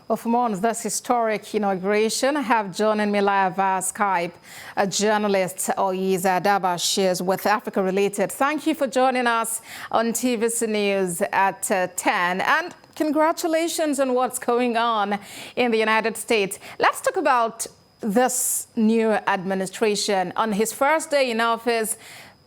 Well, for more on this historic inauguration, I have joining me live via Skype a journalist Oyiza Adaba shares with Africa Related. Thank you for joining us on TVC News at 10. And congratulations on what's going on in the United States. Let's talk about this new administration. On his first day in office,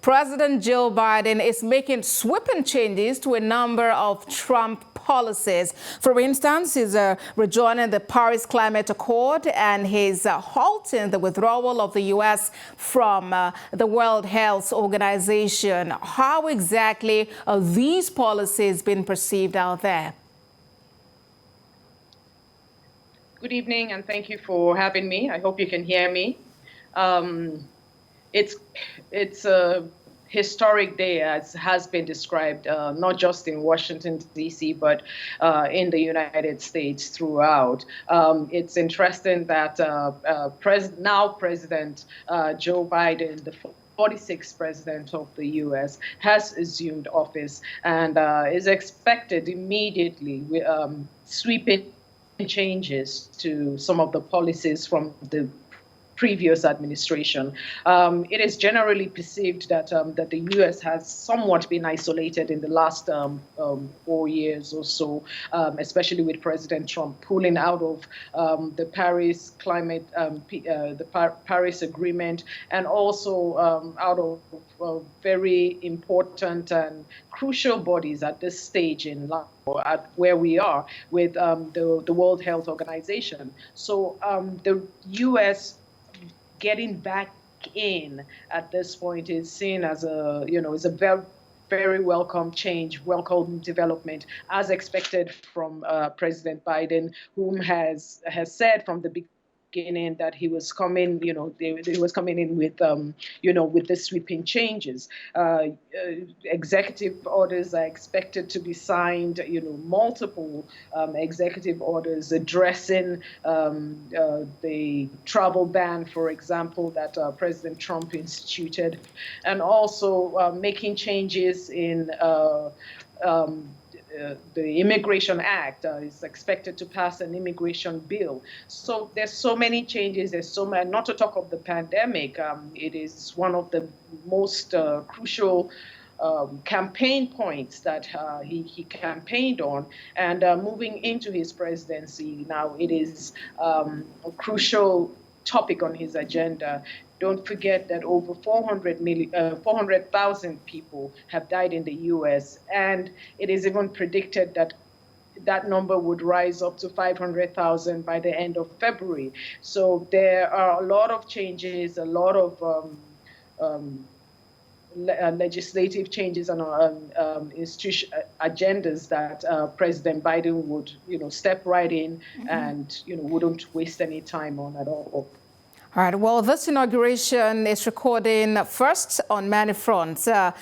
President Joe Biden is making sweeping changes to a number of Trump policies. For instance, he's rejoining the Paris Climate Accord and he's halting the withdrawal of the U.S. from the World Health Organization. How exactly are these policies being perceived out there? Good evening, and thank you for having me. I hope you can hear me. It's a historic day, as has been described, not just in Washington, D.C., but in the United States throughout. It's interesting that President Joe Biden, the 46th president of the U.S., has assumed office and is expected immediately sweeping changes to some of the policies from the previous administration. It is generally perceived that that the U.S. has somewhat been isolated in the last 4 years or so, especially with President Trump pulling out of the Paris climate, Paris Agreement, and also out of very important and crucial bodies at this stage in life, at where we are with the World Health Organization. So the U.S. getting back in at this point is seen as a very, very welcome change, welcome development, as expected from President Biden, whom has said from the beginning that he was coming, he was coming in with, with the sweeping changes. Executive orders are expected to be signed, multiple executive orders addressing the travel ban, for example, that President Trump instituted, and also making changes in the Immigration Act. Is expected to pass an immigration bill. So there's so many changes. There's so many, not to talk of the pandemic. It is one of the most crucial campaign points that he campaigned on. And moving into his presidency now, it is a crucial topic on his agenda. Don't forget that over 400,000 people have died in the U.S., and it is even predicted that that number would rise up to 500,000 by the end of February. So there are a lot of changes, a lot of legislative changes and institution agendas that President Biden would, step right in and, wouldn't waste any time on at all. All right. Well, this inauguration is recording first on many fronts. The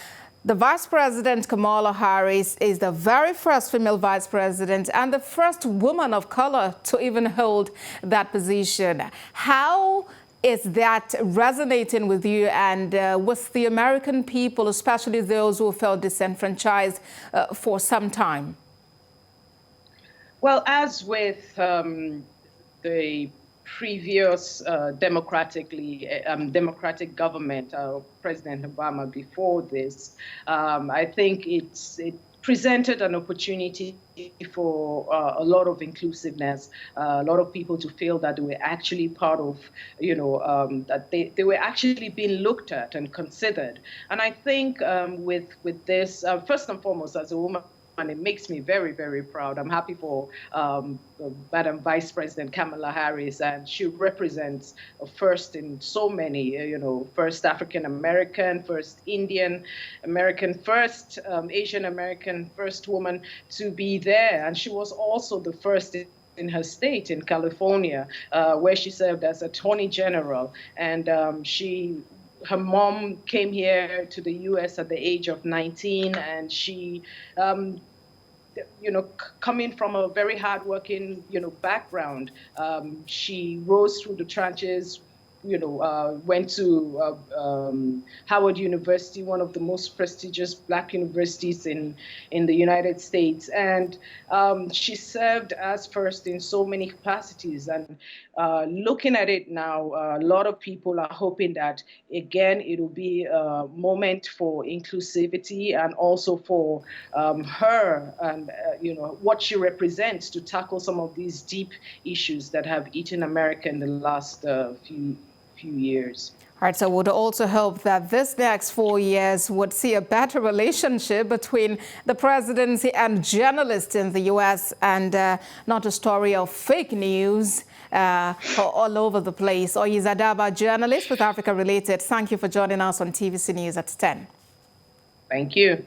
Vice President, Kamala Harris, is the very first female vice president and the first woman of color to even hold that position. How is that resonating with you and with the American people, especially those who felt disenfranchised for some time? Well, as with the previous democratic government, President Obama before this, I think it presented an opportunity for a lot of inclusiveness, a lot of people to feel that they were actually part of, that they were actually being looked at and considered. And I think with this, first and foremost, as a woman, and it makes me very, very proud. I'm happy for Madam Vice President Kamala Harris, and she represents a first in so many, first African American, first Indian American, first Asian American, first woman to be there. And she was also the first in her state, in California, where she served as Attorney General. And her mom came here to the U.S. at the age of 19, and she, coming from a very hardworking, background, she rose through the trenches, went to Howard University, one of the most prestigious Black universities in the United States. And she served as first in so many capacities. And looking at it now, a lot of people are hoping that, again, it will be a moment for inclusivity and also for her and, what she represents to tackle some of these deep issues that have eaten America in the last few years. All right, so would also hope that this next 4 years would see a better relationship between the presidency and journalists in the U.S. and not a story of fake news all over the place. Oyiza Adaba, journalist with Africa Related, thank you for joining us on TVC News at 10. Thank you.